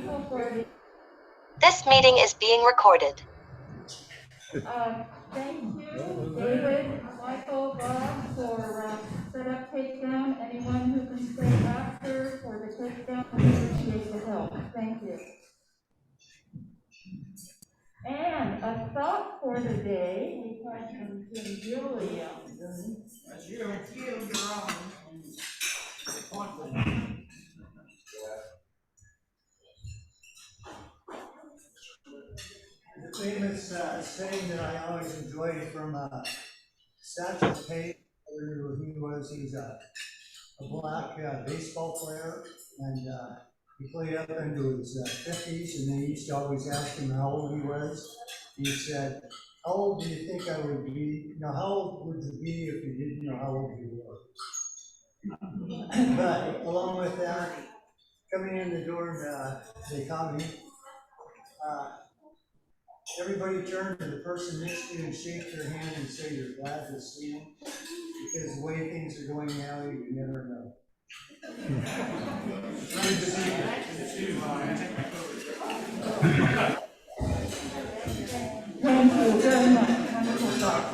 grateful for the. This meeting is being recorded. Thank you, David, Michael, Bob, for setup takedown. Anyone who can stay after for the takedown, we appreciate the help. Thank you. And a thought for the day, we have from Jim Julia. That's you, you're on. The famous saying that I always enjoyed from Satchel Paige, who he was, he's a black baseball player, and he played up into his 50s, and they used to always ask him how old he was. He said, "How old do you think I would be? You know, how old would you be if you didn't know how old you were?" But along with that, coming in the door in the economy, everybody turn to the person next to you and shake their hand and say you're glad to see them, because the way things are going now, you never know. Good to see you. Thank you very much. Wonderful thought.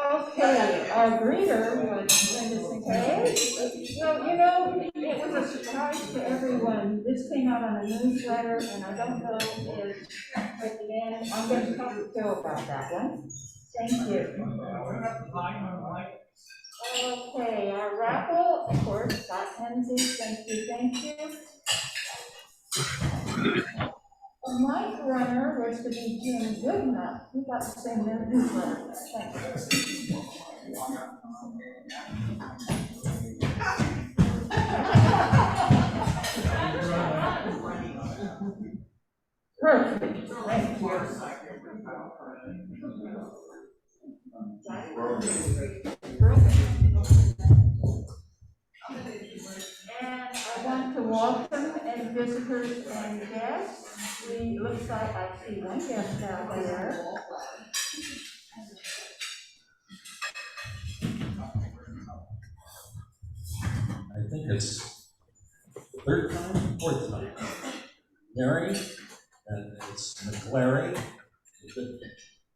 Okay, our greeter was Linda Sinclair. Well, you know, it was a surprise to everyone. This came out on a newsletter, and I don't know if at the end, I'm going to talk to Joe about that one. Thank you. Okay, our raffle, of course, Scott Hensley, thank you, thank you. The mic runner was to be Jim Goodenough. We got the same newsletter. Thanks. Perfect. Thank you. And I want to welcome any visitors and guests. We looks like I see one guest out there. I think it's third time, fourth time. Mary, and it's McClary,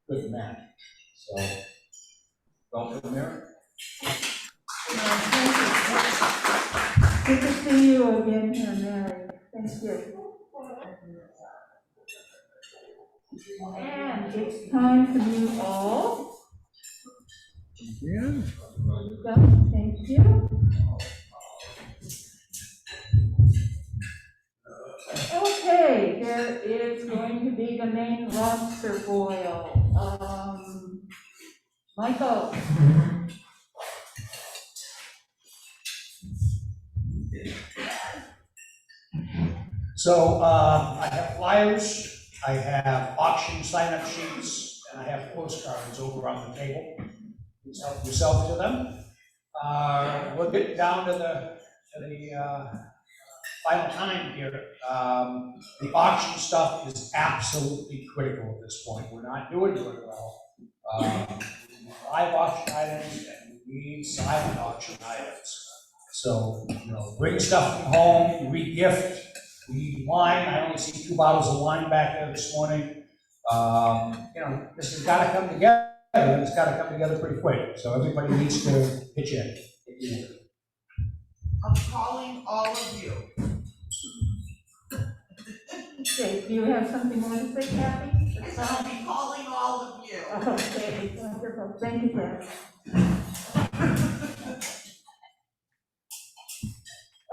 good match. So, welcome, Mary. Good to see you again here, Mary. Thank you. And it's time for you all. Yeah. Thank you. Okay, there is going to be the main lobster boil. Michael. So I have flyers, I have auction sign-up sheets, and I have postcards over on the table. Please help yourself to them. We'll get down to the final time here. The auction stuff is absolutely critical at this point. We're not doing well. Live auction items, and we need silent auction items. So, you know, bring stuff from home, re-gift. We need wine. I only see 2 bottles of wine back there this morning. You know, this has got to come together. It's got to come together pretty quick. So everybody needs to pitch in. I'm calling all of you. Okay, do you have something more to say, Kathy? I'll be calling all of you. Okay, wonderful. Thank you, Kathy.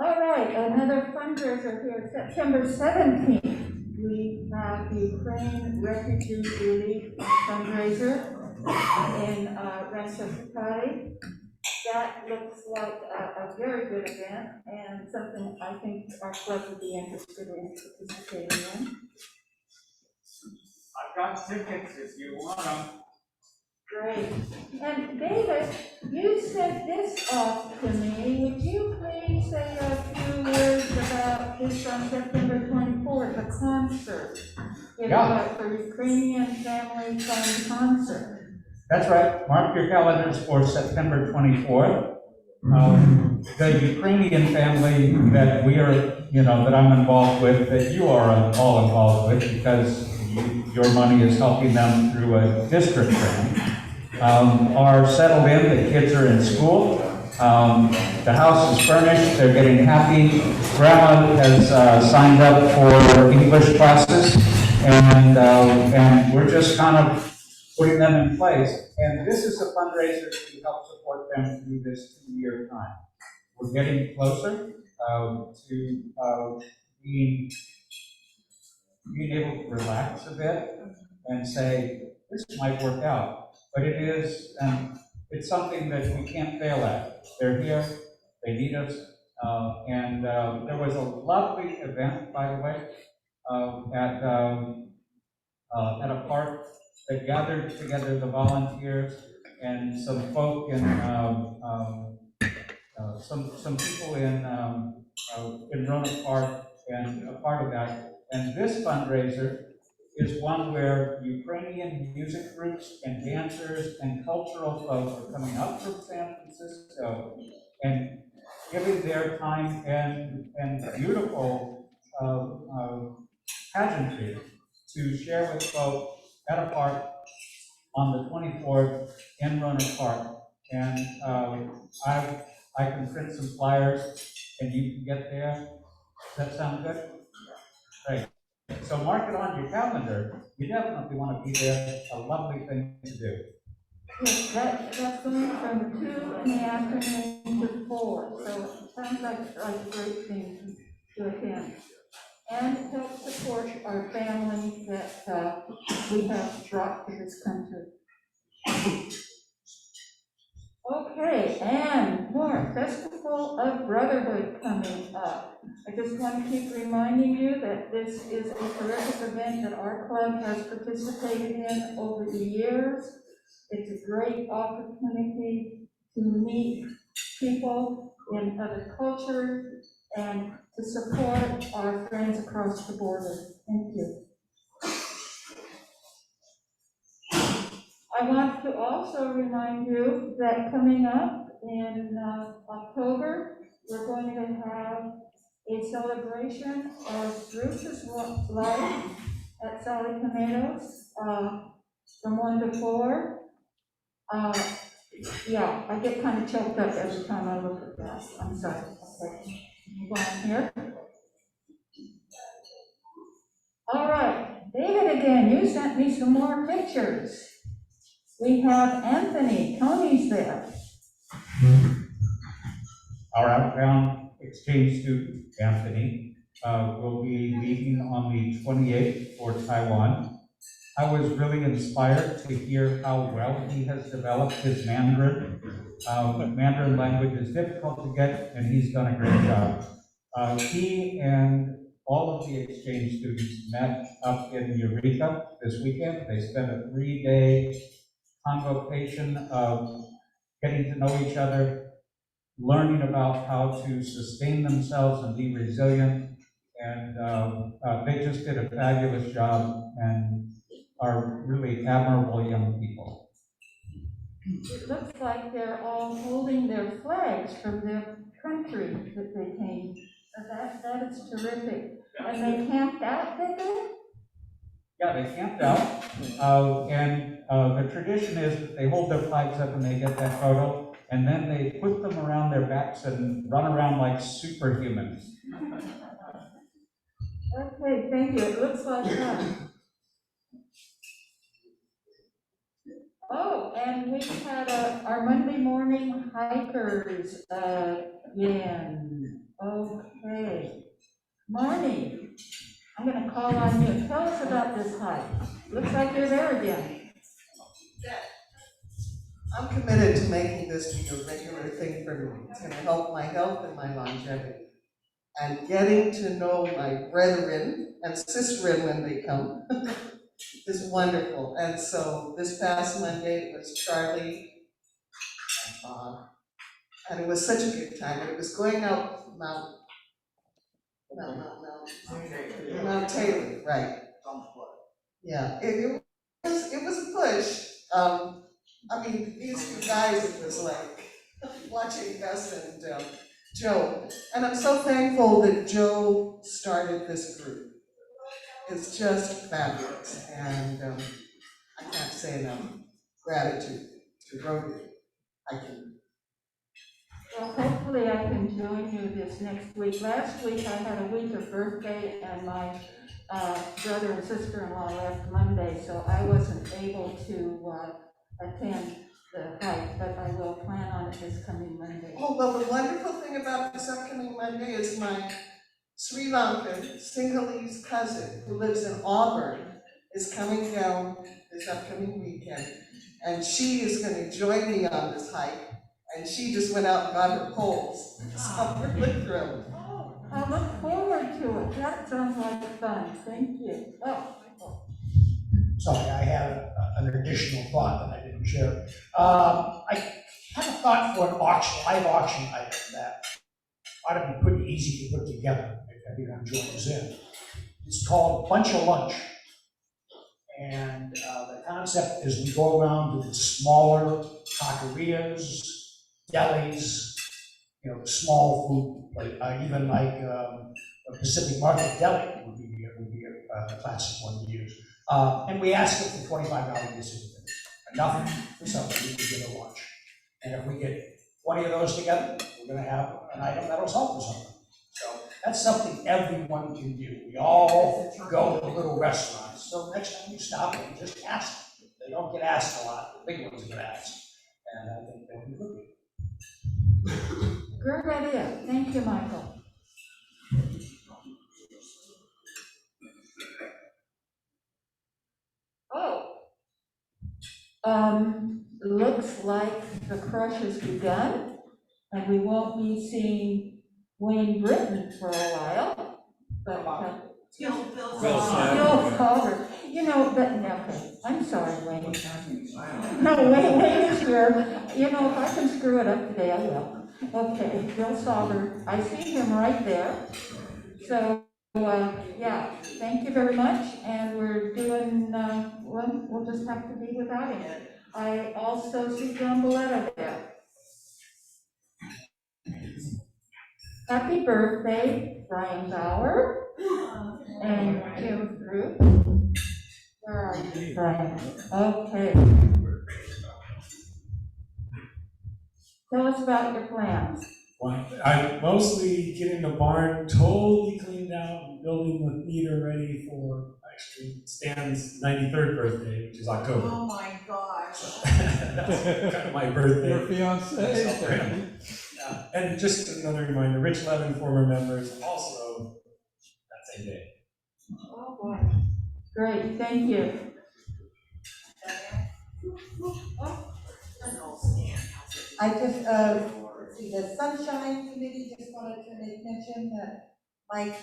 All right, another fundraiser here, September 17th. We have the Ukraine Refugee Relief fundraiser in Sebastopol. That looks like a very good event and something I think our club would be interested in participating in. I've got tickets if you want them. Great. And David, you sent this off to me. Would you please say a few words about this on September 24th, the concert? For Ukrainian Family Fund concert. That's right. Mark your calendars for September 24th. The Ukrainian family that we are, that I'm involved with, that you are all involved with, because your money is helping them through a district grant, are settled in. The kids are in school. The house is furnished. They're getting happy. Grandma has signed up for English classes, and we're just kind of putting them in place. And this is a fundraiser to help support them through this 2-year time. We're getting closer to being able to relax a bit and say, this might work out. But it is, it's something that we can't fail at. They're here, they need us, and there was a lovely event, by the way, at a park that gathered together the volunteers and some folk in some people in Roanoke Park, and a part of that. And this fundraiser is one where Ukrainian music groups and dancers and cultural folks are coming up from San Francisco and giving their time and beautiful pageantry to share with folks at a park on the 24th in Roanoke Park. And I can print some flyers and you can get there. Does that sound good? Great. So mark it on your calendar. You definitely want to be there. A lovely thing to do. Yes, that's going from 2 in the afternoon to 4, so it sounds like a great thing to attend. And help support our families that we have brought to this country. Okay, and more Festival of Brotherhood coming up. I just want to keep reminding you that this is a terrific event that our club has participated in over the years. It's a great opportunity to meet people in other cultures and to support our friends across the border. Thank you. I want to also remind you that coming up in October, we're going to have a celebration of Bruce's life at Sally Tomatoes from 1 to 4. Yeah, I get kind of choked up every time I look at that. I'm sorry. Okay, move on here. All right, David again, you sent me some more pictures. We have Anthony, Tony's there. Our outbound exchange student, Anthony, will be leaving on the 28th for Taiwan. I was really inspired to hear how well he has developed his Mandarin. Mandarin language is difficult to get, and he's done a great job. He and all of the exchange students met up in Eureka this weekend. They spent a 3-day convocation of getting to know each other, learning about how to sustain themselves and be resilient, and they just did a fabulous job and are really admirable young people. It looks like they're all holding their flags from their country that they came. That is terrific. And they camped out, did they? Yeah, they camped out, and the tradition is that they hold their flags up and they get that photo, and then they put them around their backs and run around like superhumans. Okay, thank you. It looks like that. Oh, and we had our Monday morning hikers again. Okay. Marnie, I'm going to call on you. Tell us about this hike. Looks like you're there again. I'm committed to making this be a regular thing for me. It's going to help my health and my longevity. And getting to know my brethren and sisterin when they come is wonderful. And so this past Monday it was Charlie and Bob. And it was such a good time. And it was going out Mount Taylor, right. Yeah, it was a push. I mean, these two guys, it was like watching Gus and Joe. And I'm so thankful that Joe started this group. It's just fabulous, and I can't say enough gratitude to Rotary. I can. Well, hopefully I can join you this next week. Last week I had a winter birthday and my brother and sister-in-law left Monday, so I wasn't able to attend the hike, but I will plan on it this coming Monday. Oh, well, the wonderful thing about this upcoming Monday is my Sri Lankan Sinhalese cousin who lives in Auburn is coming down this upcoming weekend. And she is going to join me on this hike. And she just went out and got her poles. So I'm really thrilled. I look forward to it. That sounds like fun. Thank you. Oh. Sorry, I had an additional thought that I didn't share. I had a thought for an auction, live auction item that ought to be pretty easy to put together if everyone joins in. It's called Bunch of Lunch. And the concept is we go around to the smaller taquerias, delis, small food, like even like a Pacific Market deli would be a classic one to use. And we ask it for $25 visit. Enough for somebody to get a lunch. And if we get 20 of those together, we're going to have an item that'll sell for something. So that's something everyone can do. We all go to little restaurants. So next time you stop and just ask. They don't get asked a lot. The big ones get asked. And I think they'll be good. Great idea. Thank you, Michael. Looks like the crush has begun, and we won't be seeing Wayne Britton for a while, but Bill Calder. But okay, I'm sorry, Wayne. No, Wayne is here. If I can screw it up today, I will. Okay, Bill Salter, I see him right there. So, yeah, thank you very much, and we're doing, we'll just have to be without him. I also see John Boletta there. Happy birthday, Brian Bauer, and Jim Drew. Where are you, Brian? Okay. Tell us about your plans. Well, I'm mostly getting the barn totally cleaned out and building the theater ready for actually Stan's 93rd birthday, which is October. Oh my gosh. So, that's kind of my birthday. Your fiance. Yeah. And just another reminder, Rich Levin, former members, also that same day. Oh boy. Great, thank you. I just, the Sunshine Committee just wanted to make mention that Mike's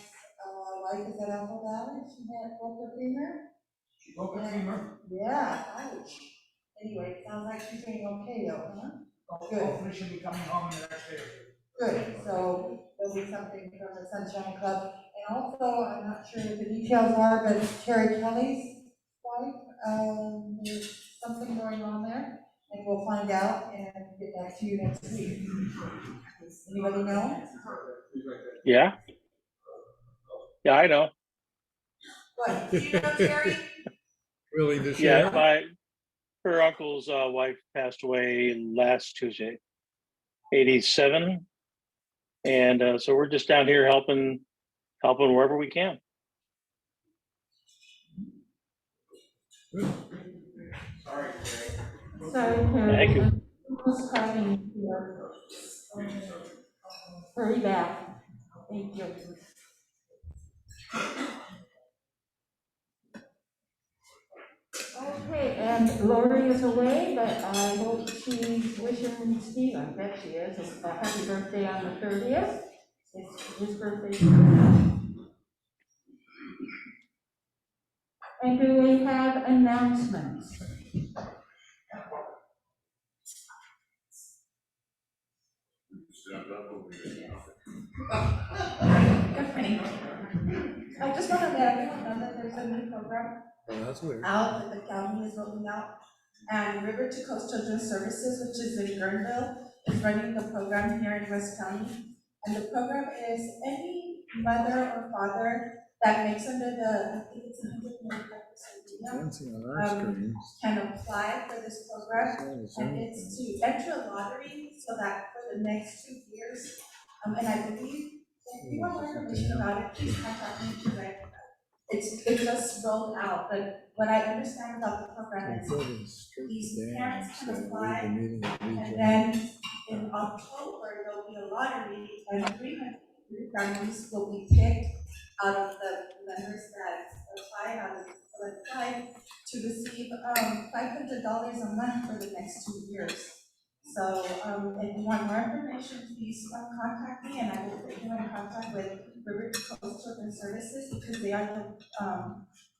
wife is at Apple Valley. She had broke her femur. She broke a femur? Yeah, ouch. Anyway, sounds like she's doing okay though, huh? Good. Hopefully she'll be coming home in the next day or two. Good, so there'll be something from the Sunshine Club. And also, I'm not sure what the details are, but Terry Kelly's wife, there's something going on there. And we'll find out and get back to you next week. Does anybody know? Yeah. Yeah, I know. What? Do you know Terry? Willing to share? Yeah, her uncle's wife passed away last Tuesday, 87. And so we're just down here helping wherever we can. Sorry, Terry. Sorry, Terry. Thank you. Who's coming here? Hurry back. Thank you. Okay, and Lori is away, but I hope she's wishing Steve, I bet she is, a happy birthday on the 30th. It's his birthday. And do we have announcements? I just want to let everyone know that there's a new program Oh, that's weird. out that the county is rolling out And River to Coast Children's Services, which is in Guerneville, is running the program here in West County. And the program is any mother or father that makes under the, I think it's 125% income, Dancing on our screen. can apply for this program. And it's to enter a lottery so that for the next 2 years, and I believe, if you want more information about it, please contact me because it just rolled out. But what I understand about the program is these parents can apply, and then in October, there'll be a lottery, and 300 families will be picked out of the members that applied to receive $500 a month for the next 2 years. So if you want more information, please contact me, and I will put you in contact with River Coast Children's Services because they are the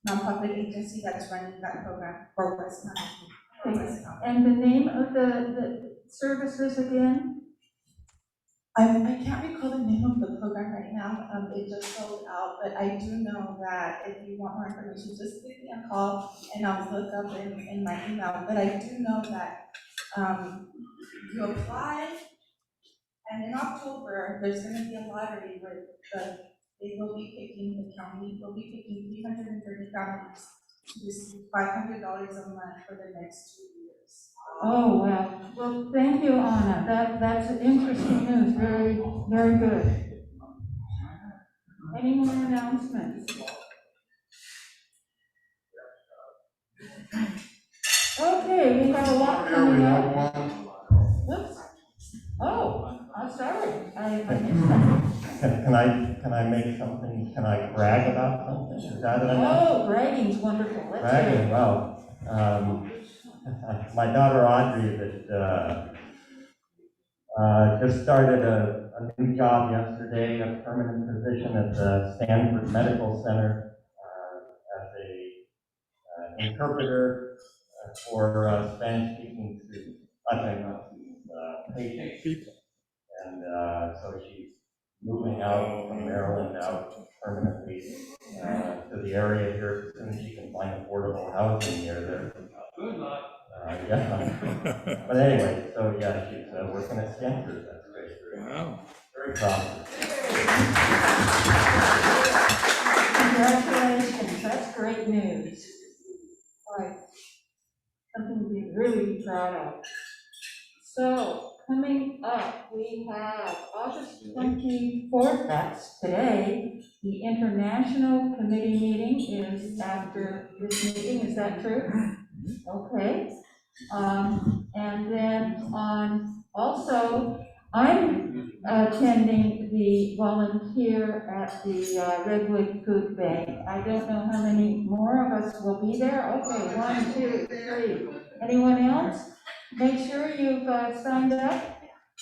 nonprofit agency that's running that program for West County. And the name of the services again? I can't recall the name of the program right now. It just sold out, but I do know that if you want more information, just give me a call and I'll look up in my email. But I do know that you apply, and in October, there's gonna be a lottery where they will be picking, the county will be picking 330 families to receive $500 a month for the next 2 years. Oh, well, well, thank you, Anna. That's interesting news. Very, very good. Any more announcements? Okay, we have a lot coming up. Whoops. Oh, I'm sorry. I missed that. Can I make something, can I brag about something? Is that enough? Oh, bragging's wonderful. Let's hear Bragging, it. well, my daughter Audrey that just started a new job yesterday, a permanent position at the Stanford Medical Center as an interpreter for Spanish-speaking students, patients. And so she's moving out from Maryland out permanently to the area here as soon as she can find affordable housing near there. Good luck. Yeah. But anyway, so yeah, she's working at Stanford. That's great. Wow. Very proud. Congratulations. That's great news. Right. Something to be really proud of. So, coming up, we have August 24th, that's today. The International Committee meeting is after this meeting, is that true? Okay. And then also, I'm attending the volunteer at the Redwood Food Bank. I don't know how many more of us will be there. Okay, 1, 2, 3. Anyone else? Make sure you've signed up,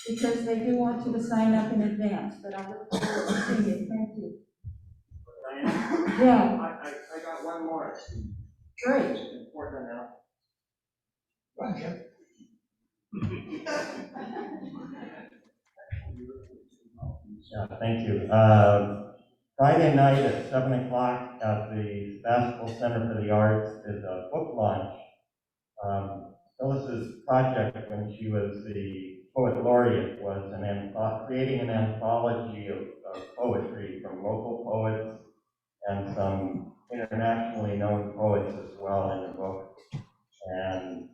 because they do want you to sign up in advance, but I look forward to seeing you. Thank you. Yeah. I got one more. Great. Important now. Yeah, thank you. Friday night at 7 o'clock at the Sebastopol Center for the Arts is a book launch. Phyllis's project when she was the poet laureate was creating an anthology of poetry from local poets and some internationally known poets as well in the book. And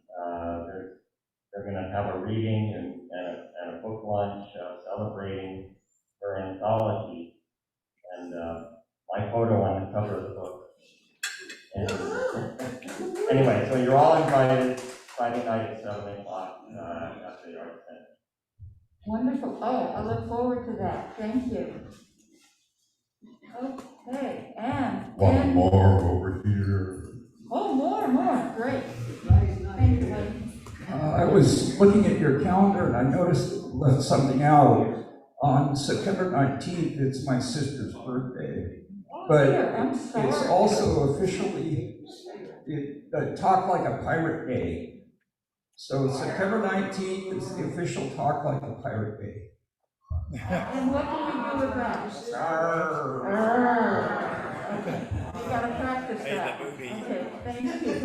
they're going to have a reading and a book launch celebrating her anthology. And my photo on the cover of the book. And anyway, so you're all invited Friday night at 7 o'clock at the Art Center. Wonderful. Oh, I look forward to that. Thank you. Okay, and One more over here. Oh, more. Great. Thank you, Wayne. I was looking at your calendar and I noticed it left something out. On September 19th, it's my sister's birthday. But I'm sorry. it's also officially Talk Like a Pirate Day. So September 19th is the official Talk Like a Pirate Day. And what can we do with that? Okay, we gotta practice that. Okay, thank you.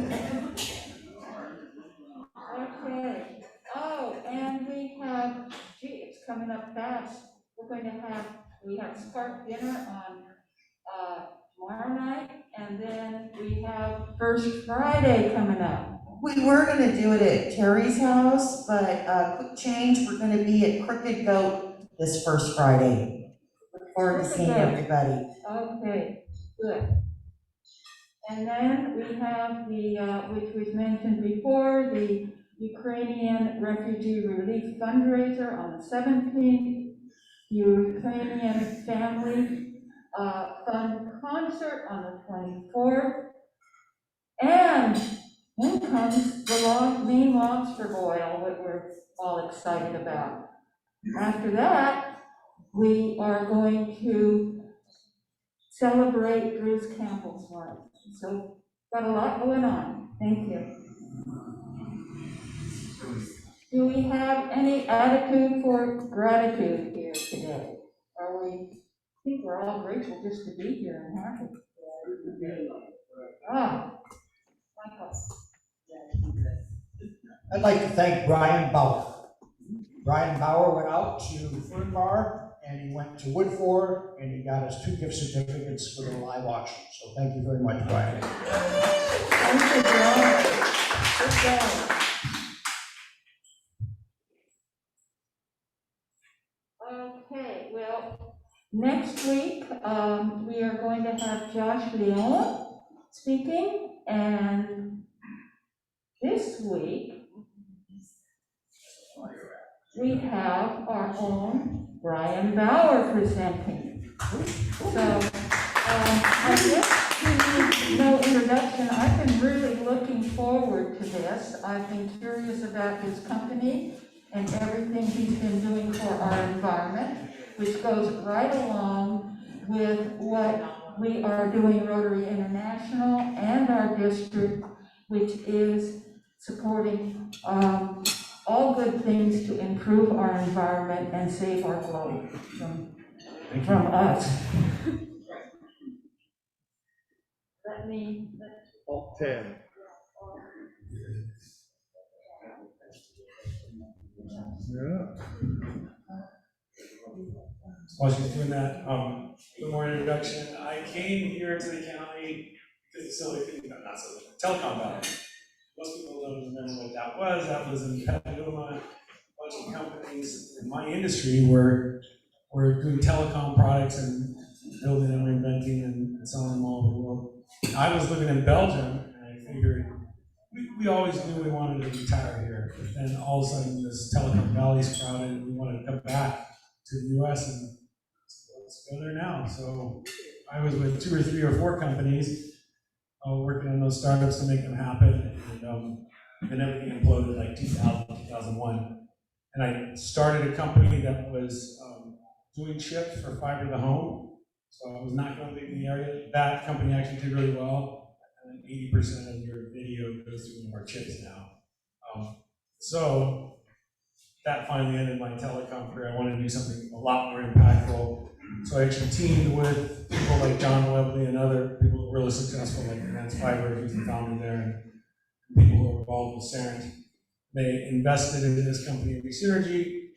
coming up fast. We have Spark dinner on, tomorrow night, and then we have First Friday coming up. We were gonna do it at Terry's house, but, quick change, we're gonna be at Crooked Goat this first Friday. Look forward to seeing everybody. Okay, good. And then we have the, which was mentioned before, the Ukrainian Refugee Relief Fundraiser on the 17th, Ukrainian Family Fund Concert on the 24th, and in comes the main lobster boil that we're all excited about. After that, we are going to celebrate Bruce Campbell's life. So, got a lot going on. Thank you. Do we have any attitude for gratitude here today? I think we're all grateful just to be here and happy. Michael. I'd like to thank Brian Bauer. Brian Bauer went out to Fern Bar, and he went to Woodford, and he got us 2 gift certificates for the live auction. So thank you very much, Brian. Thank you, Brian. Good job. Okay, well, next week, we are going to have Josh Leon speaking, and this week, we have our own Brian Bauer presenting. So, I guess we need no introduction. I've been really looking forward to this. I've been curious about his company and everything he's been doing for our environment, which goes right along with what we are doing Rotary International and our district, which is supporting all good things to improve our environment and save our globe from us. Let me. 10. Yeah. While she's doing that, a little more introduction. I came here to the county because it's not silly, Telecom Valley. Most people don't remember what that was. That was in Petaluma. A bunch of companies in my industry were doing telecom products and building and reinventing and selling them all over the world. I was living in Belgium, and I figured we always knew we wanted to retire here. But then all of a sudden, this Telecom Valley sprouted, and we wanted to come back to the U.S. and let's go there now. So I was with 2 or 3 or 4 companies working on those startups to make them happen, and everything imploded like 2000, 2001. And I started a company that was doing chips for fiber to the home. So I was not going to leave the area. That company actually did really well. And 80% of your video goes through one of our chips now. So that finally ended my telecom career. I wanted to do something a lot more impactful. So I actually teamed with people like John Webley and other people who were really successful, like Advanced Fiber, who's the founder there, and people who are involved with Sarent. They invested in this company, Synergy,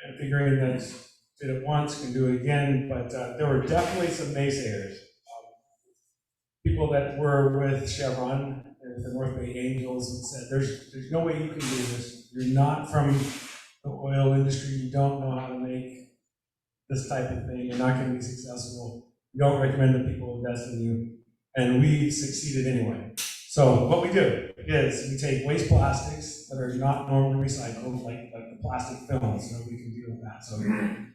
and figuring that did it once, can do it again, but there were definitely some naysayers. People that were with Chevron, the North Bay Angels, and said, there's no way you can do this. You're not from the oil industry, you don't know how to make this type of thing, you're not going to be successful. We don't recommend that people invest in you. And we succeeded anyway. So what we do is we take waste plastics that are not normally recycled, like the plastic films, so we can deal with that.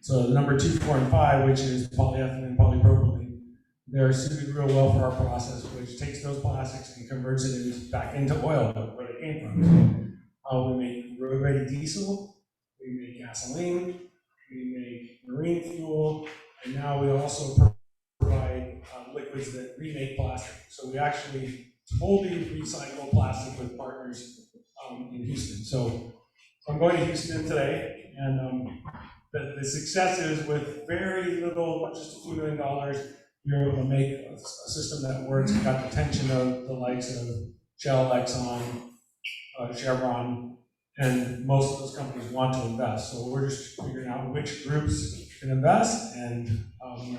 So number 2, 4, and 5, which is polyethylene, polypropylene, they're suited real well for our process, which takes those plastics and converts it back into oil, where they came from. We make road-ready diesel, we make gasoline, we make marine fuel, and now we also provide liquids that remake plastic. So we actually totally recycle plastic with partners in Houston. So I'm going to Houston today, and the success is with very little, just a few $1 million, you're able to make a system that works, got the attention of the likes of Shell, Exxon, Chevron, And most of those companies want to invest. So we're just figuring out which groups can invest and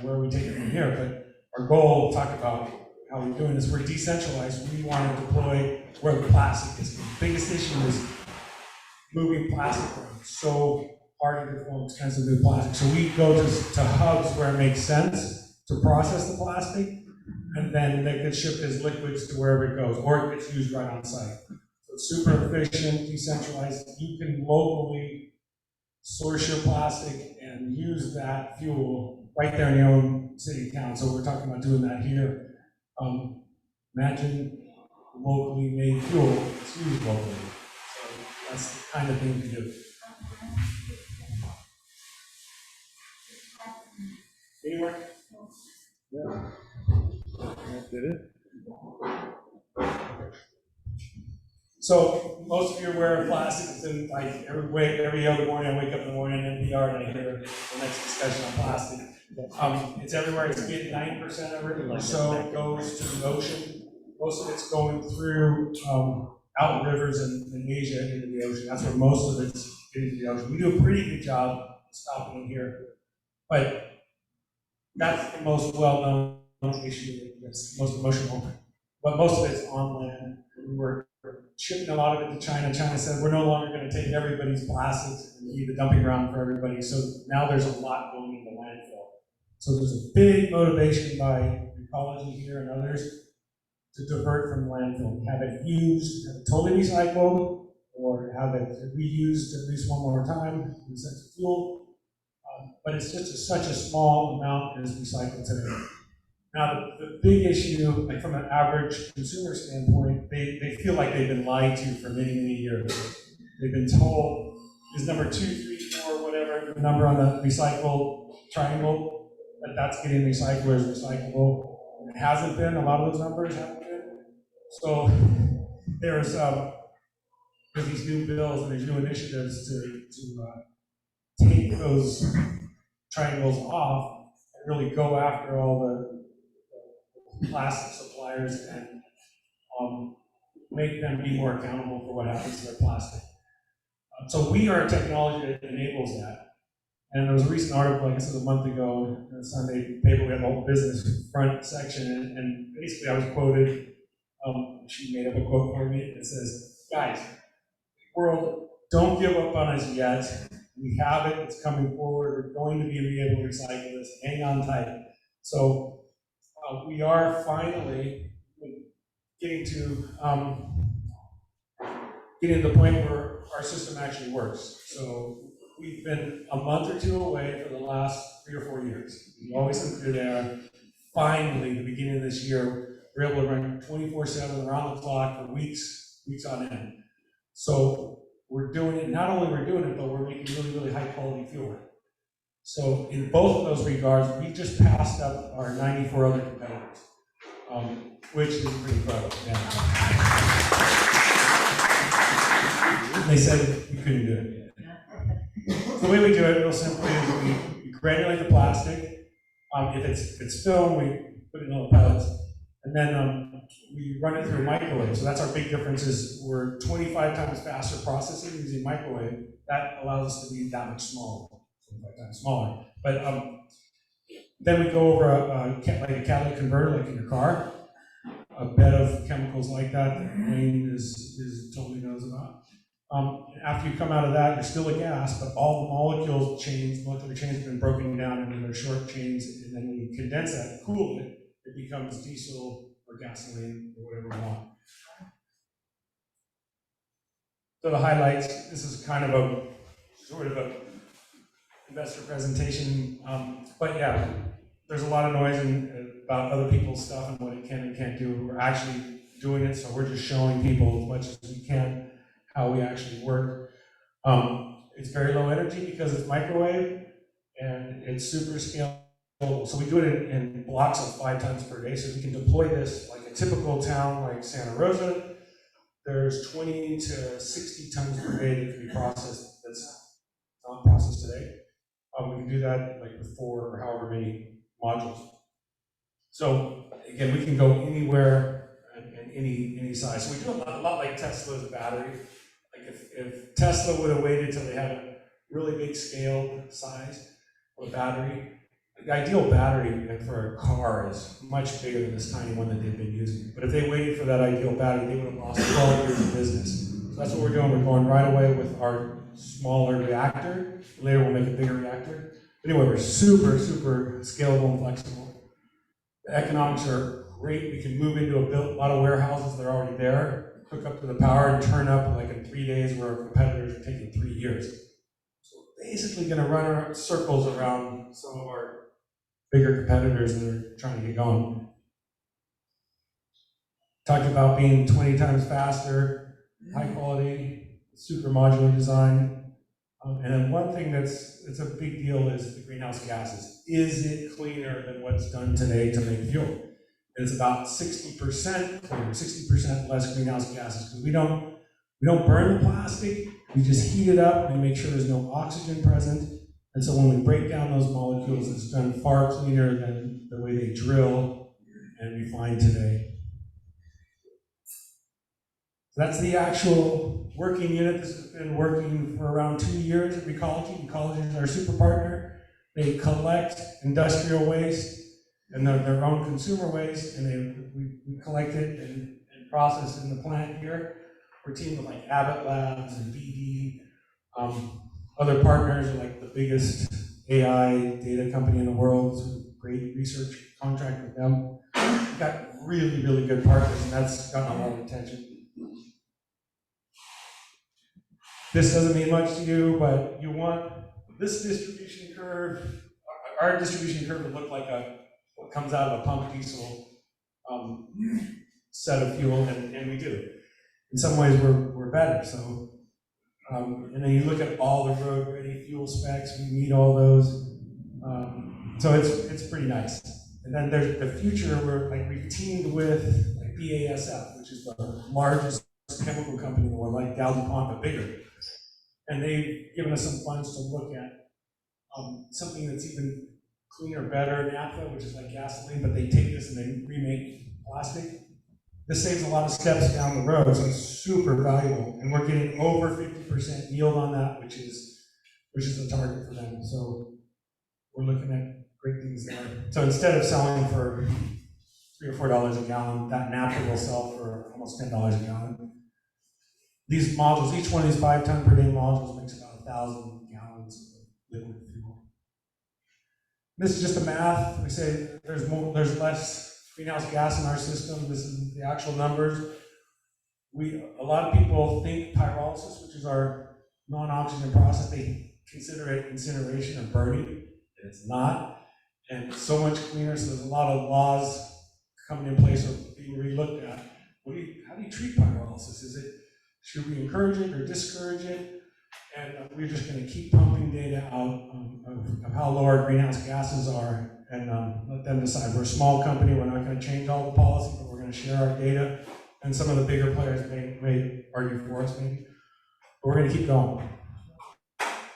where we take it from here. But our goal, we'll talk about how we're doing this, we're decentralized. We want to deploy where the plastic is. The biggest issue is moving plastic around. So hard to perform expensive new plastic. So we go to hubs where it makes sense to process the plastic, and then they get shipped as liquids to wherever it goes, or it gets used right on site. So it's super efficient, decentralized. You can locally source your plastic and use that fuel right there in your own city, town. So we're talking about doing that here. Imagine locally made fuel that's used locally. So that's the kind of thing we do. Anywhere? Yeah. That did it. So most of you are aware of plastic. It's in like every other morning I wake up in the morning on NPR and I hear the next discussion on plastic. It's everywhere. It's getting 90% of it or so goes to the ocean. Most of it's going through out rivers in Asia into the ocean. That's where most of it's getting to the ocean. We do a pretty good job stopping it here, but that's the most well-known issue. That's most emotional. But most of it's on land. We were shipping a lot of it to China. China said, we're no longer going to take everybody's plastics and be the dumping ground for everybody. So now there's a lot going into landfill. So there's a big motivation by ecology here and others to divert from landfill, have it used, have it totally recycled, or have it reused at least one more time in sense of fuel. But it's just such a small amount is recycled today. Now, the big issue, like from an average consumer standpoint, they feel like they've been lied to for many, many years. They've been told, is number 2, 3, 4, whatever, the number on the recycle triangle, that's getting recycled or is recyclable. It hasn't been, a lot of those numbers haven't been. So there's these new bills and these new initiatives to take those triangles off and really go after all the plastic suppliers and make them be more accountable for what happens to their plastic. So we are a technology that enables that. And there was a recent article, I guess it was a month ago, in the Sunday paper, we had a whole business front section, and basically I was quoted, she made up a quote for me, it says, guys, world, don't give up on us yet. We have it, it's coming forward, we're going to be able to recycle this, hang on tight. So we are finally getting to the point where our system actually works. So we've been a month or two away for the last 3 or 4 years. We always think we're there. Finally, the beginning of this year, we're able to run 24/7 around the clock for weeks on end. So we're doing it, not only we're doing it, but we're making really, really high quality fuel. So in both of those regards, we just passed up our 94 other competitors, which is pretty incredible. Yeah. They said we couldn't do it. So the way we do it, real simply, is we granulate the plastic. If it's film, we put it in little pellets, and then we run it through a microwave. So that's our big difference is we're 25 times faster processing using microwave. That allows us to be that much smaller, 25 times smaller. But then we go over like a catalytic converter, like in your car, a bed of chemicals like that Wayne is totally knows about. After you come out of that, you're still a gas, but all the molecular chains have been broken down into their short chains, and then when you condense that and cool it, it becomes diesel or gasoline or whatever you want. So the highlights, this is kind of a sort of a investor presentation, but yeah, there's a lot of noise about other people's stuff and what it can and can't do. We're actually doing it, so we're just showing people as much as we can how we actually work. It's very low energy because it's microwave, and it's super scalable. So we do it in blocks of 5 times per day, so we can deploy this like a typical town like Santa Rosa. There's 20 to 60 tons per day that can be processed that's not processed today. We can do that like with 4 or however many modules. So again, we can go anywhere and any size. So we do a lot like Tesla's battery. Like if Tesla would have waited till they had a really big scale size of a battery, the ideal battery for a car is much bigger than this tiny one that they've been using. But if they waited for that ideal battery, they would have lost 12 years of business. So that's what we're doing. We're going right away with our smaller reactor. Later we'll make a bigger reactor. Anyway, we're super, super scalable and flexible. The economics are great. We can move into a lot of warehouses that are already there, hook up to the power and turn up like in 3 days, where our competitors are taking 3 years. So we're basically gonna run around circles around some of our bigger competitors that are trying to get going. Talked about being 20 times faster, high quality, super modular design. And then one thing it's a big deal is the greenhouse gases. Is it cleaner than what's done today to make fuel? And it's about 60% cleaner, 60% less greenhouse gases, because we don't burn the plastic, we just heat it up and make sure there's no oxygen present. And so when we break down those molecules, it's done far cleaner than the way they drill and refine today. So that's the actual working unit. This has been working for around 2 years at Recology. Recology is our super partner. They collect industrial waste and their own consumer waste, and we collect it and process it in the plant here. We're teamed with like Abbott Labs and BD. Other partners are like the biggest AI data company in the world. It's a great research contract with them. We've got really, really good partners, and that's gotten a lot of attention. This doesn't mean much to you, but you want this distribution curve, our distribution curve, to look like what comes out of a pump diesel set of fuel, and we do. In some ways, we're better. So, and then you look at all the road-ready fuel specs. We meet all those. So it's pretty nice. And then there's the future where we've teamed with like BASF, which is the largest chemical company in the world, like Dow DuPont, but bigger. And they've given us some funds to look at something that's even cleaner, better, naphtha, which is like gasoline, but they take this and they remake plastic. This saves a lot of steps down the road, so it's super valuable. And we're getting over 50% yield on that, which is the target for them. So we're looking at great things there. So instead of selling for $3 or $4 a gallon, that naphtha will sell for almost $10 a gallon. These modules, each one of these 5 ton per day modules makes about 1,000 gallons of liquid fuel. This is just the math. We say there's less greenhouse gas in our system. This is the actual numbers. A lot of people think pyrolysis, which is our non-oxygen process, they consider it incineration or burning. It's not. And it's so much cleaner, so there's a lot of laws coming in place or being re-looked at. How do you treat pyrolysis? Should we encourage it or discourage it? And we're just going to keep pumping data out of how low our greenhouse gases are and let them decide. We're a small company, we're not going to change all the policy, but we're going to share our data. And some of the bigger players may argue for us, maybe. But we're going to keep going.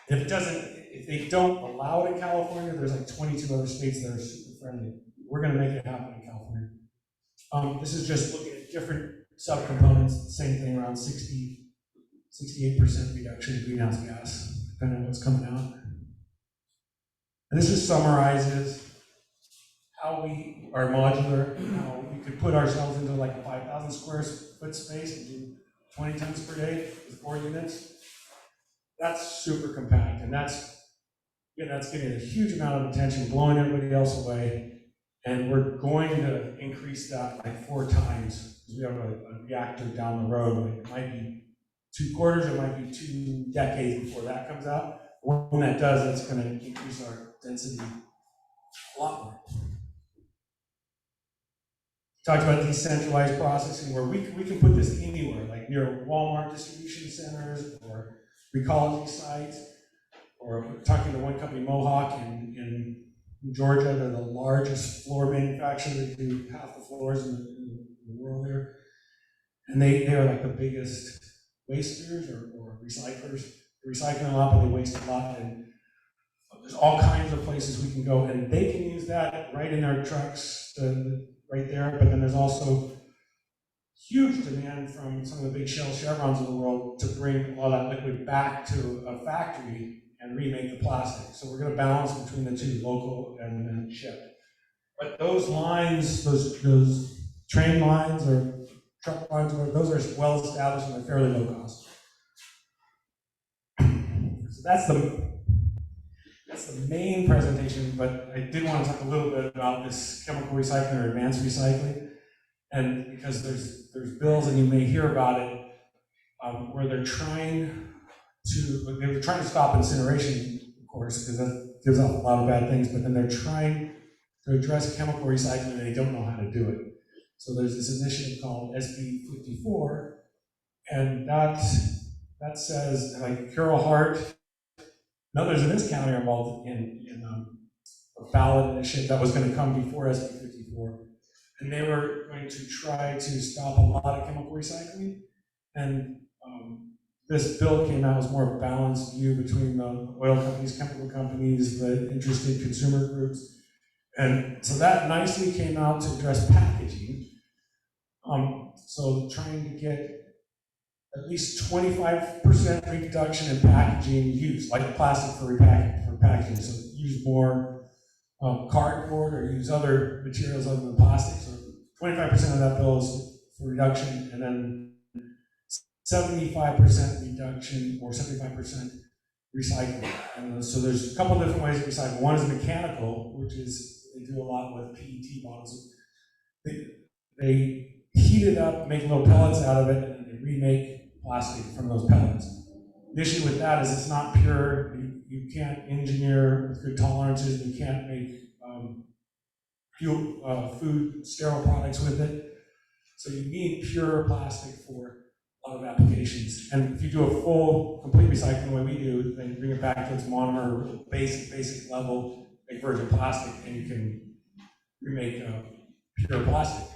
If they don't allow it in California, there's like 22 other states that are super friendly. We're going to make it happen in California. This is just looking at different subcomponents, same thing, around 68% reduction in greenhouse gas, depending on what's coming out. And this just summarizes how we are modular, how we could put ourselves into like a 5,000 square foot space and do 20 tons per day with 4 units. That's super compact, and that's getting a huge amount of attention, blowing everybody else away. And we're going to increase that like 4 times, because we have a reactor down the road. It might be 2 quarters, it might be 2 decades before that comes out. When that does, that's going to increase our density a lot more. Talked about decentralized processing, where we can put this anywhere, like near Walmart distribution centers or Recology sites, or talking to one company, Mohawk, in Georgia. They're the largest floor manufacturer. They do half the floors in the world here. And they are like the biggest wasters or recyclers. They recycle a lot, but they waste a lot. And there's all kinds of places we can go, and they can use that right in their trucks, right there. But then there's also huge demand from some of the big Shell Chevrons of the world to bring all that liquid back to a factory and remake the plastic. So we're going to balance between the two, local and then shipped. But those lines, those train lines or truck lines, those are well established and they're fairly low cost. So that's the main presentation, but I did want to talk a little bit about this chemical recycling or advanced recycling. And because there's bills, and you may hear about it, where they're trying to stop incineration, of course, because that gives off a lot of bad things, but then they're trying to address chemical recycling and they don't know how to do it. So there's this initiative called SB 54, and that says, like Carol Hart and others in this county are involved in a ballot initiative that was going to come before SB 54. And they were going to try to stop a lot of chemical recycling. And this bill came out as more of a balanced view between the oil companies, chemical companies, the interested consumer groups. And so that nicely came out to address packaging. So trying to get at least 25% reduction in packaging use, like plastic for packaging. So use more cardboard or use other materials other than plastic. So 25% of that bill is for reduction, and then 75% reduction or 75% recycling. And so there's a couple different ways to recycle. One is mechanical, which is they do a lot with PET bottles. They heat it up, make little pellets out of it, and they remake plastic from those pellets. The issue with that is it's not pure. You can't engineer with good tolerances. You can't make food sterile products with it. So you need pure plastic for a lot of applications. And if you do a full, complete recycling the way we do, then you bring it back to its monomer, basic level, make virgin plastic, and you can remake pure plastic.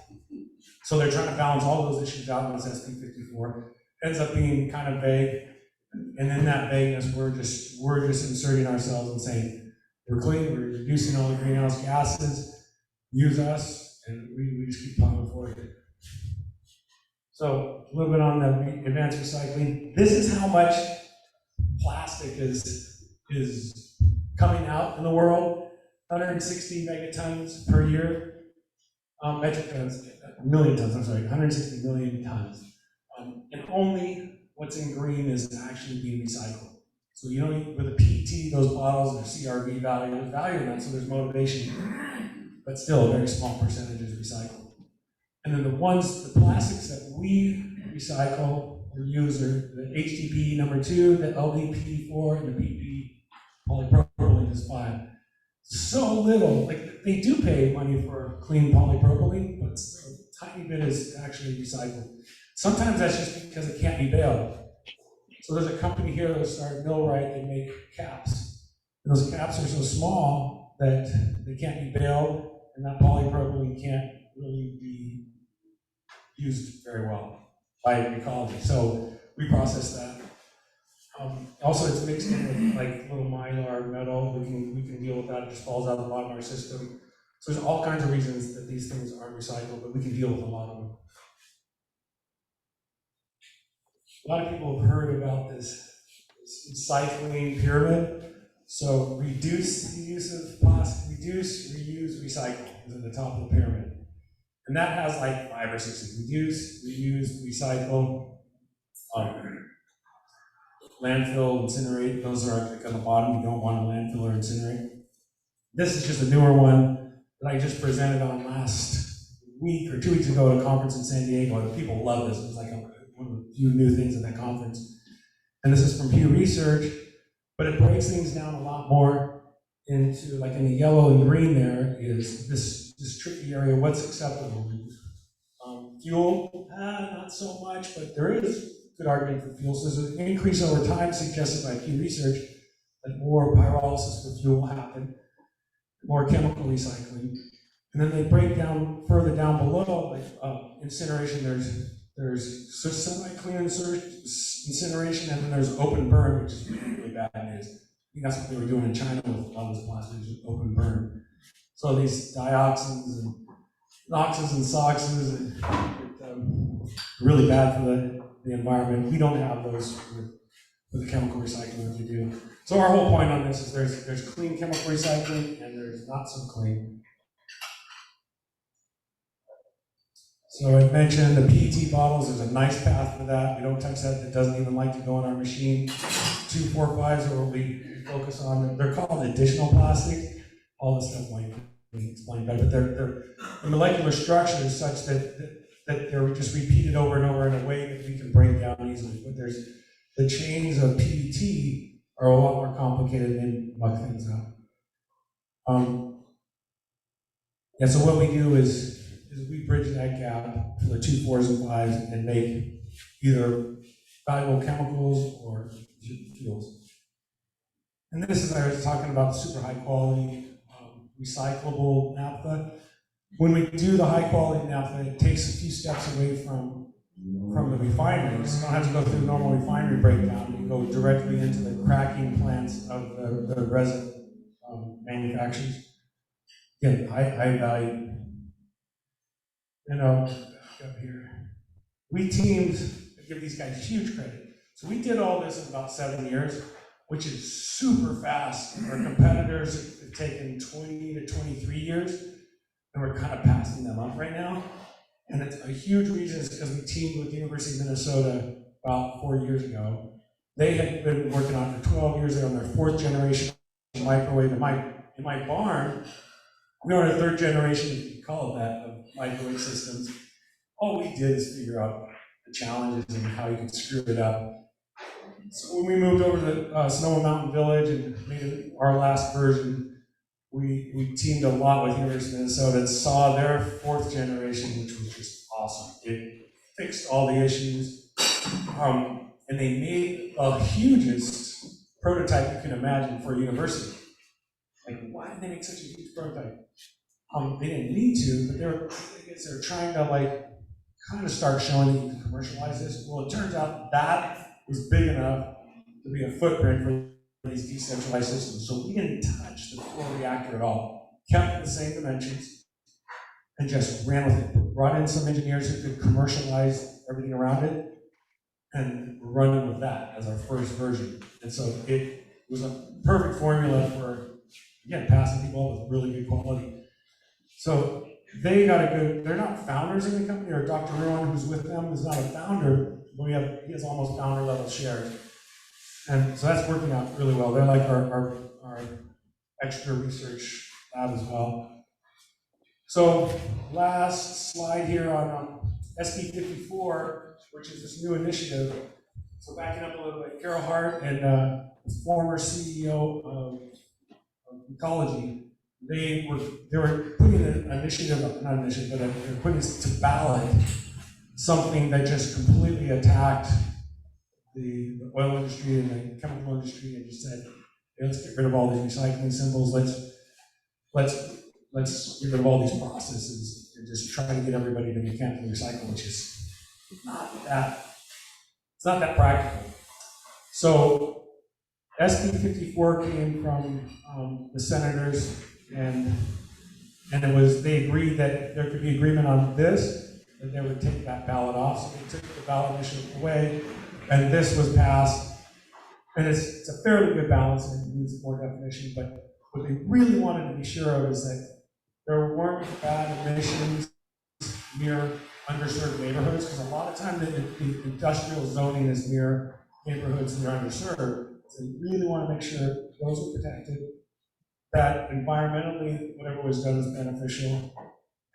So they're trying to balance all of those issues out in this SB 54. Ends up being kind of vague. And in that vagueness, we're just inserting ourselves and saying, we're clean, we're reducing all the greenhouse gases, use us, and we just keep plowing forward. So a little bit on the advanced recycling. This is how much plastic is coming out in the world. 160 megatons per year. Metric tons, million tons, I'm sorry, 160 million tons. And only what's in green is actually being recycled. So you don't, with a PET, those bottles, there's CRV value in that, so there's motivation, but still a very small percentage is recycled. And then the plastics that we recycle or use are the HDPE number 2, the LDPE 4, and the PP polypropylene is 5. So little, like they do pay money for clean polypropylene, but a tiny bit is actually recycled. Sometimes that's just because it can't be baled. So there's a company here that started Millwright, they make caps. And those caps are so small that they can't be baled, and that polypropylene can't really be used very well by ecology. So we process that. Also, it's mixed in with like little mylar metal. We can deal with that. It just falls out of the bottom of our system. So there's all kinds of reasons that these things aren't recycled, but we can deal with a lot of them. A lot of people have heard about this recycling pyramid. So reduce the use of plastic, reduce, reuse, recycle is at the top of the pyramid. And that has like 5 or 6 things. Reduce, reuse, recycle, landfill, incinerate. Those are like on the bottom. You don't want to landfill or incinerate. This is just a newer one that I just presented on last week or 2 weeks ago at a conference in San Diego. And people love this. It was like one of the few new things at that conference. And this is from Pew Research, but it breaks things down a lot more into, like in the yellow and green there is this tricky area, what's acceptable. Fuel, not so much, but there is good argument for fuel. So there's an increase over time suggested by Pew Research that more pyrolysis for fuel will happen, more chemical recycling. And then they break down further down below, like incineration, there's semi-clean incineration, and then there's open burn, which is really bad news. I think that's what they were doing in China with all this plastic, open burn. So these dioxins and noxes and soxes really bad for the environment. We don't have those with the chemical recycling that we do. So our whole point on this is there's clean chemical recycling and there's not so clean. So I mentioned the PET bottles, there's a nice path for that. We don't touch that, it doesn't even like to go in our machine. 245s are what we focus on. They're called additional plastics. All this stuff might be explained better, but the molecular structure is such that they're just repeated over and over in a way that we can break down easily. But the chains of PET are a lot more complicated than muck things up. So what we do is we bridge that gap for the 2, 4s, and 5s and make either valuable chemicals or fuels. And this is, I was talking about super high quality recyclable naphtha. When we do the high quality naphtha, it takes a few steps away from the refineries. You don't have to go through normal refinery breakdown. You go directly into the cracking plants of the resin manufacturers. Again, high value. Up here. We teamed, I give these guys huge credit. So we did all this in about 7 years, which is super fast. Our competitors have taken 20 to 23 years, and we're kind of passing them up right now. And it's a huge reason is because we teamed with the University of Minnesota about 4 years ago. They had been working on it for 12 years. They're on their 4th generation microwave. In my barn, we're on our 3rd generation, if you call it that, of microwave systems. All we did is figure out the challenges and how you could screw it up. So when we moved over to Sonoma Mountain Village and made our last version, we teamed a lot with University of Minnesota and saw their 4th generation, which was just awesome. It fixed all the issues, and they made the hugest prototype you can imagine for a university. Like, why did they make such a huge prototype? They didn't need to, but they're trying to kind of start showing that you can commercialize this. Well, it turns out that was big enough to be a footprint for these decentralized systems. So we didn't touch the core reactor at all. Kept the same dimensions and just ran with it. Brought in some engineers who could commercialize everything around it, and we're running with that as our first version. And so it was a perfect formula for, again, passing people with really good quality. So they got they're not founders in the company, or Dr. Ruan, who's with them, is not a founder, but he has almost founder level shares. And so that's working out really well. They're like our extra research lab as well. So last slide here on SB54, which is this new initiative. So backing up a little bit, Carol Hart and former CEO of Ecology, they were putting an initiative, not an initiative, but they were putting to ballot something that just completely attacked the oil industry and the chemical industry, and just said, hey, let's get rid of all these recycling symbols, let's get rid of all these processes and just try to get everybody to mechanically recycle, which is not that practical. So SB 54 came from the senators, and they agreed that there could be agreement on this, that they would take that ballot off. So they took the ballot initiative away, and this was passed. And it's a fairly good balance, and it needs more definition, but what they really wanted to be sure of is that there weren't bad emissions near underserved neighborhoods, because a lot of times the industrial zoning is near neighborhoods that are underserved. So we really want to make sure those are protected, that environmentally whatever was done is beneficial,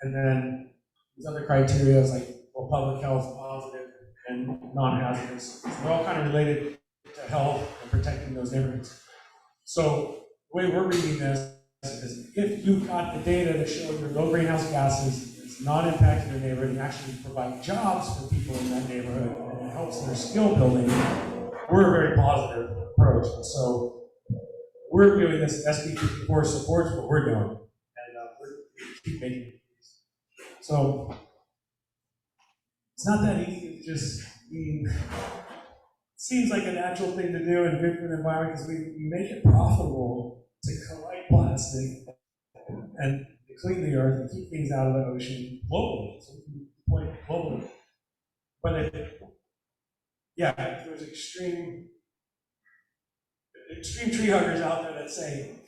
and then these other criteria is like, well, public health, positive, and non-hazardous. So they're all kind of related to health and protecting those neighborhoods. So the way we're reading this is if you've got the data that shows your low greenhouse gases, it's not impacting your neighborhood, and actually provide jobs for people in that neighborhood, and it helps their skill building, we're a very positive approach. So we're doing this, SB 54 supports what we're doing, and we keep making it. So it's not that easy to just seems like a natural thing to do and good for the environment, because we make it profitable to collect plastic and to clean the earth and keep things out of the ocean globally. So we can deploy it globally. but there's extreme tree huggers out there that say,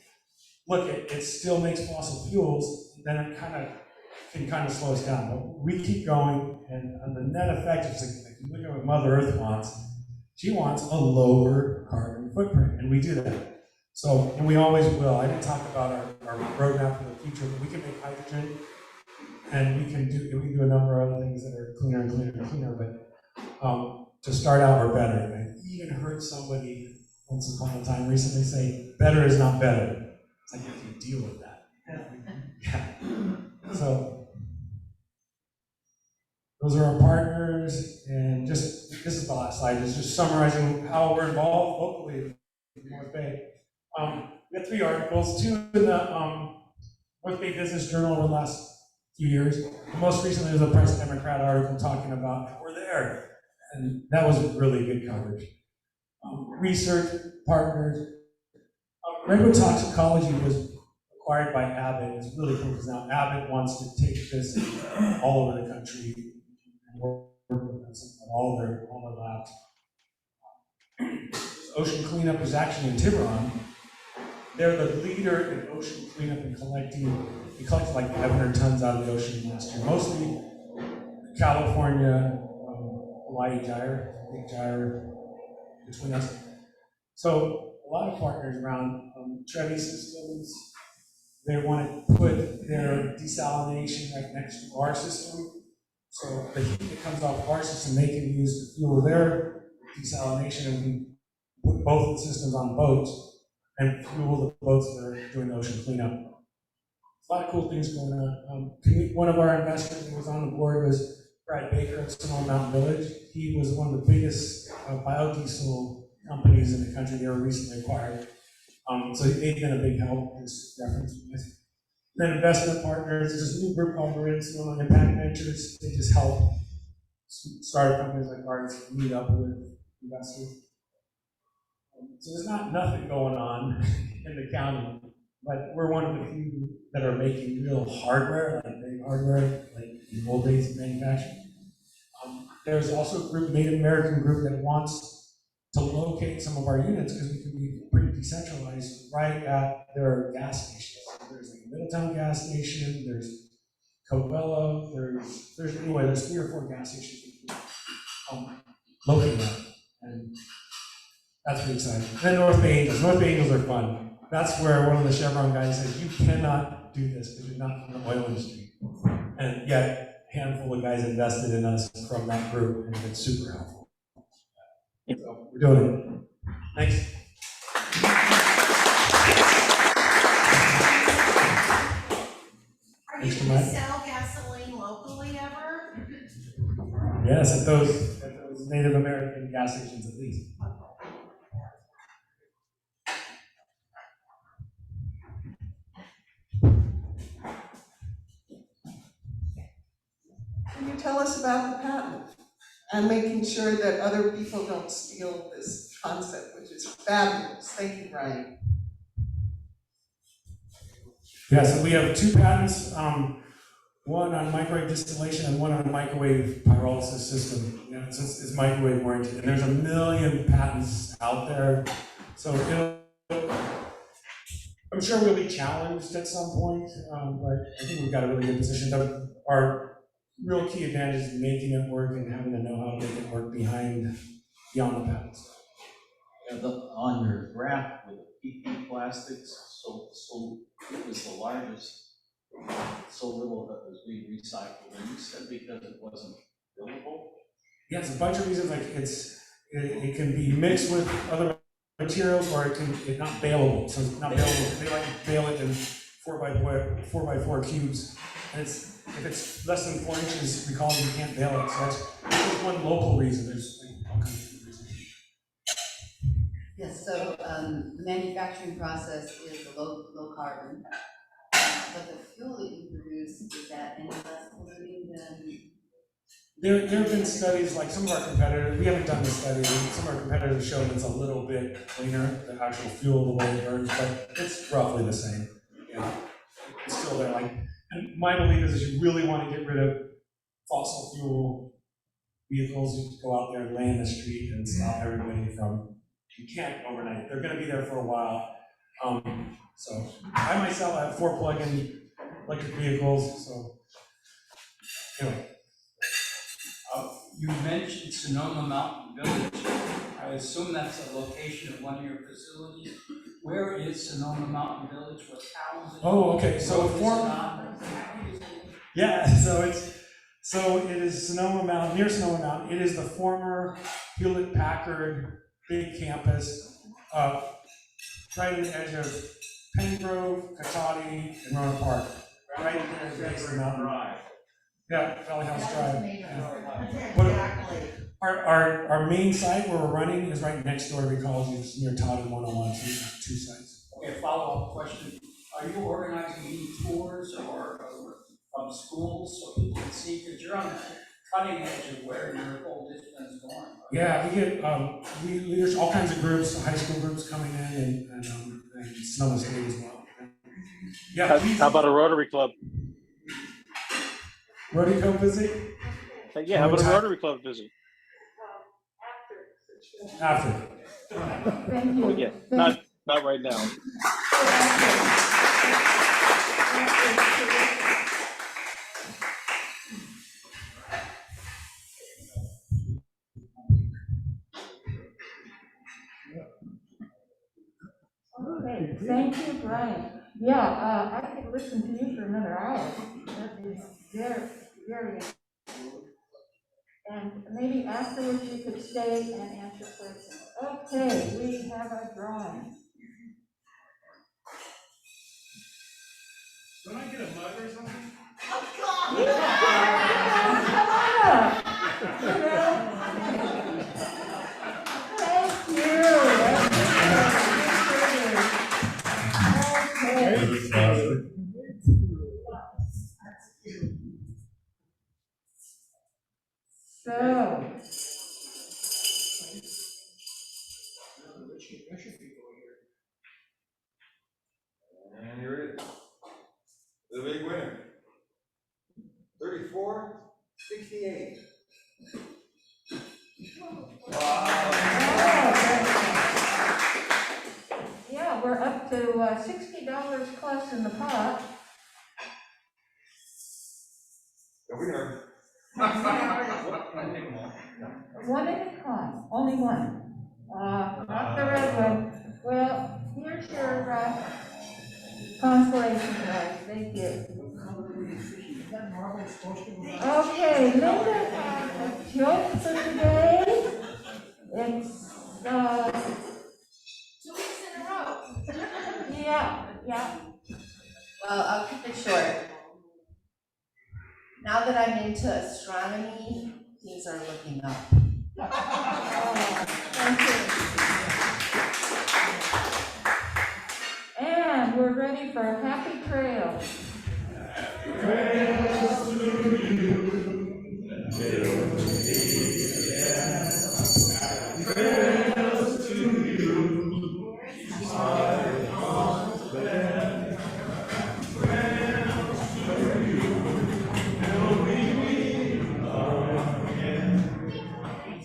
look, it still makes fossil fuels, then it can kind of slow us down. But we keep going, and the net effect is like you look at what Mother Earth wants. She wants a lower carbon footprint, and we do that. So, and we always will. I didn't talk about our roadmap for the future, but we can make hydrogen, and we can do a number of other things that are cleaner and cleaner and cleaner. But to start out, we're better. I even heard somebody once upon a time recently say, "Better is not better." It's like you have to deal with that. Yeah. So those are our partners, and this is the last slide. It's just summarizing how we're involved locally in North Bay. We have 3 articles, 2 in the North Bay Business Journal over the last few years. And most recently was a Press Democrat article talking about how we're there, and that was really good coverage. Research partners. Redwood Toxicology was acquired by Abbott. It's really cool because now Abbott wants to take this all over the country and work with us at all their labs. Ocean cleanup is actually in Tiburon. They're the leader in ocean cleanup and collecting. We collected like 500 tons out of the ocean last year, mostly California, Hawaii gyre, big gyre between us. So a lot of partners around Trevi Systems. They want to put their desalination right next to our system. So the heat that comes off our system, they can use to fuel their desalination, and we put both the systems on boats and fuel the boats that are doing ocean cleanup. A lot of cool things going on. One of our investors who was on the board was Brad Baker of Sonoma Mountain Village. He was one of the biggest biodiesel companies in the country. They were recently acquired. So they've been a big help, this reference. Then investment partners, there's this new group called Marin Sonoma Impact Ventures. They just help startup companies like ours meet up with investors. So there's nothing going on in the county, but we're one of the few that are making real hardware, like big hardware, like in the old days of manufacturing. There's also a group, Native American group, that wants to locate some of our units because we can be pretty decentralized right at their gas stations. There's like a Middletown gas station, there's Covella, there's 3 or 4 gas stations we can locate at, and that's pretty exciting. And then North Bay Angels. North Bay Angels are fun. That's where one of the Chevron guys said, you cannot do this because you're not from the oil industry. And yet, a handful of guys invested in us from that group, and it's super helpful. So we're doing it. Thanks. Are you going to sell gasoline locally ever? Yes, at those Native American gas stations at least. Can you tell us about the patent and making sure that other people don't steal this concept, which is fabulous? Thank you, Brian. Yeah, so we have 2 patents, one on microwave distillation and one on microwave pyrolysis system. You know, it's microwave warranted, and there's 1 million patents out there. So I'm sure we'll be challenged at some point, but I think we've got a really good position. Our real key advantage is making it work and having to know how to make it work beyond the patents. Yeah, on your graph with the PP plastics, so it was the largest, so little that was being recycled, and you said because it wasn't fillable? Yeah, it's a bunch of reasons. Like it can be mixed with other materials, or it's not bailable. So it's not bailable. They like to bail it in 4x4 cubes. And if it's less than 4 inches, we call it, you can't bail it. So that's one local reason. There's all kinds of reasons. Yes, so the manufacturing process is low carbon, but the fuel that you produce, is that any less polluting than? There have been studies, like some of our competitors, we haven't done this study, some of our competitors have shown it's a little bit cleaner, the actual fuel, the way it burns, but it's roughly the same. Yeah, it's still there. Like, and my belief is you really want to get rid of fossil fuel vehicles who go out there and lay in the street and stop everybody from, you can't overnight, they're gonna be there for a while. So I myself have 4 plug-in electric vehicles, so anyway. You mentioned Sonoma Mountain Village. I assume that's a location of one of your facilities. Where is Sonoma Mountain Village? What town is it? Oh, okay, so Road is it on? yeah, so it is Sonoma Mountain, near Sonoma Mountain. It is the former Hewlett Packard big campus, right on the edge of Pengrove, Cotati, and Roanoke Park. Right there at the base of the mountain. Yeah, Valley House Drive. Exactly. Our main site where we're running is right next door to Ecology. It's near Todd and 101, so we have 2 sites. Okay, follow-up question. Are you organizing any tours or from schools so people can see? Because you're on the cutting edge of where your whole discipline is going. Yeah, we get there's all kinds of groups, high school groups coming in, and Sonoma State as well. Yeah. How about a Rotary Club? Rotary Club visit? Yeah, how about a Rotary Club visit? After. Thank you. Yeah, not right now. Okay, thank you, Brian. Yeah, I could listen to you for another hour. That is very, very interesting. And maybe afterwards you could stay and answer questions. Okay, we have a drawing. Don't I get a mug or something? Oh, God! Come on up. Thank you. So, And here it is. The big winner. 34-68. yeah, we're up to $60 plus in the pot. The winner. One at a time, only one. Not the red one. Well, here's your consolation prize. Thank you. Okay, Linda has a joke for today. It's 2 weeks in a row. yeah. Well, I'll keep it short. Now that I'm into astronomy, things are looking up.